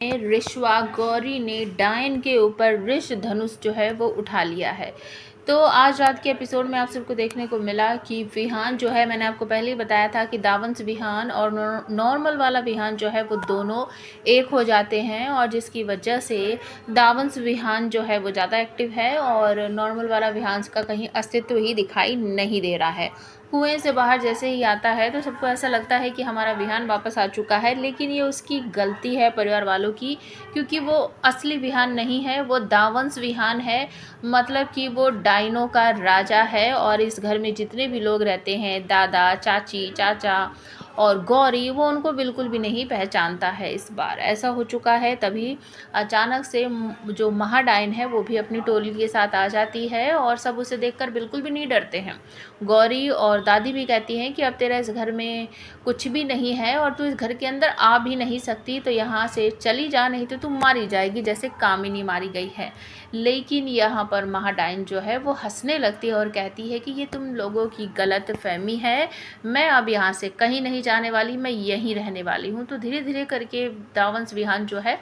रिश्वा गौरी ने डायन के ऊपर ऋष धनुष जो है वो उठा लिया है। तो आज रात के एपिसोड में आप सबको देखने को मिला कि विहान जो है, मैंने आपको पहले ही बताया था कि दावंश विहान और नॉर्मल वाला विहान जो है वो दोनों एक हो जाते हैं, और जिसकी वजह से दावंश विहान जो है वो ज़्यादा एक्टिव है और नॉर्मल वाला विहान का कहीं अस्तित्व ही दिखाई नहीं दे रहा है। कुएं से बाहर जैसे ही आता है तो सबको ऐसा लगता है कि हमारा विहान वापस आ चुका है, लेकिन ये उसकी गलती है परिवार वालों की, क्योंकि वो असली विहान नहीं है, वो दावंश विहान है। मतलब कि वो डाइनो का राजा है और इस घर में जितने भी लोग रहते हैं, दादा, चाची, चाचा और गौरी, वो उनको बिल्कुल भी नहीं पहचानता है। इस बार ऐसा हो चुका है, तभी अचानक से जो महाडाइन है वो भी अपनी टोली के साथ आ जाती है और सब उसे देखकर बिल्कुल भी नहीं डरते हैं। गौरी और दादी भी कहती हैं कि अब तेरा इस घर में कुछ भी नहीं है और तू इस घर के अंदर आ भी नहीं सकती, तो यहाँ से चली जा, नहीं तो तू मारी जाएगी जैसे कामिनी मारी गई है। लेकिन यहाँ पर महाडाइन जो है वो हंसने लगती है और कहती है कि ये तुम लोगों की गलत फहमी है, मैं अब यहाँ से कहीं नहीं जाने वाली, मैं यहीं रहने वाली हूँ। तो धीरे धीरे करके दावंश विहान जो है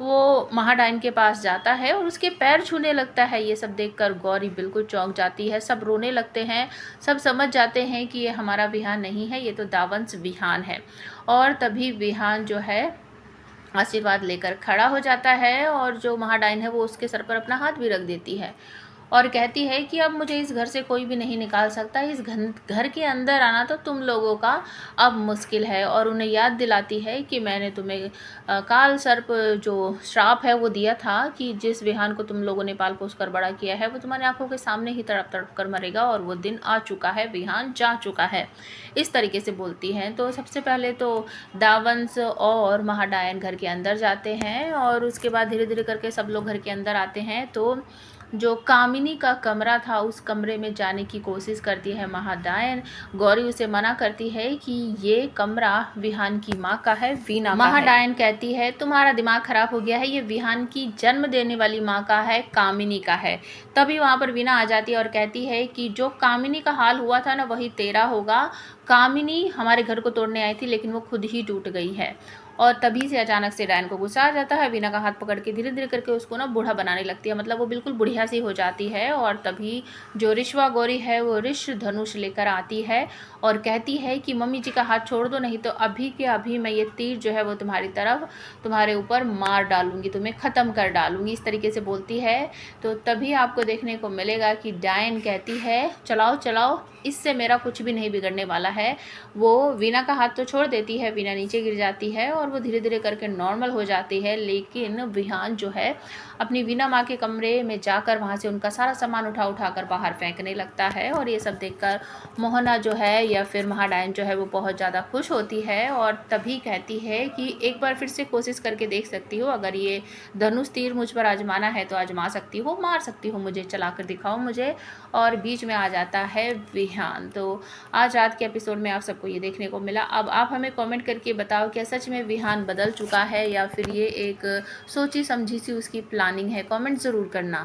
वो महाडाइन के पास जाता है और उसके पैर छूने लगता है। ये सब देखकर गौरी बिल्कुल चौंक जाती है, सब रोने लगते हैं, सब समझ जाते हैं कि ये हमारा विहान नहीं है, ये तो दावंश विहान है। और तभी विहान जो है आशीर्वाद लेकर खड़ा हो जाता है और जो महाडाइन है वो उसके सर पर अपना हाथ भी रख देती है और कहती है कि अब मुझे इस घर से कोई भी नहीं निकाल सकता, इस घर के अंदर आना तो तुम लोगों का अब मुश्किल है। और उन्हें याद दिलाती है कि मैंने तुम्हें काल सर्प जो श्राप है वो दिया था कि जिस विहान को तुम लोगों ने पाल पोस कर बड़ा किया है वो तुम्हारी आंखों के सामने ही तड़प तड़प कर मरेगा, और वो दिन आ चुका है, विहान जा चुका है। इस तरीके से बोलती हैं। तो सबसे पहले तो दावंश और महाडायन घर के अंदर जाते हैं और उसके बाद धीरे धीरे करके सब लोग घर के अंदर आते हैं। तो जो कामिनी का कमरा था उस कमरे में जाने की कोशिश करती है महाडायन। गौरी उसे मना करती है कि ये कमरा विहान की माँ का है, वीना। महाडायन कहती है तुम्हारा दिमाग खराब हो गया है, ये विहान की जन्म देने वाली माँ का है, कामिनी का है। तभी वहाँ पर वीना आ जाती है और कहती है कि जो कामिनी का हाल हुआ था ना वही तेरा होगा। कामिनी हमारे घर को तोड़ने आई थी लेकिन वो खुद ही टूट गई है। और तभी से अचानक से डायन को गुस्सा आ जाता है, वीना का हाथ पकड़ के धीरे धीरे करके उसको ना बूढ़ा बनाने लगती है, मतलब वो बिल्कुल बुढ़िया सी हो जाती है। और तभी जो रिश्वा गौरी है वो ऋष धनुष लेकर आती है और कहती है कि मम्मी जी का हाथ छोड़ दो, नहीं तो अभी के अभी मैं ये तीर जो है वो तुम्हारी तरफ, तुम्हारे ऊपर मार डालूंगी, तुम्हें ख़त्म कर डालूंगी, इस तरीके से बोलती है। तो तभी आपको देखने को मिलेगा कि डायन कहती है चलाओ चलाओ, इससे मेरा कुछ भी नहीं बिगड़ने वाला है। वो वीना का हाथ तो छोड़ देती है, वीना नीचे गिर जाती है और वो धीरे धीरे करके नॉर्मल हो जाती है। लेकिन विहान जो है अपनी वीना माँ के कमरे में जाकर वहाँ से उनका सारा सामान उठा उठा कर बाहर फेंकने लगता है। और ये सब देखकर मोहना जो है या फिर महाडायन जो है वो बहुत ज़्यादा खुश होती है और तभी कहती है कि एक बार फिर से कोशिश करके देख सकती हो, अगर ये धनुष तीर मुझ पर आजमाना है तो आजमा सकती हो, मार सकती हो, मुझे चला कर दिखाओ मुझे। और बीच में आ जाता है विहान। तो आज रात के एपिसोड में आप सबको ये देखने को मिला। अब आप हमें कमेंट करके बताओ क्या सच में विहान बदल चुका है या फिर ये एक सोची समझी सी उसकी प्लानिंग है, कमेंट ज़रूर करना।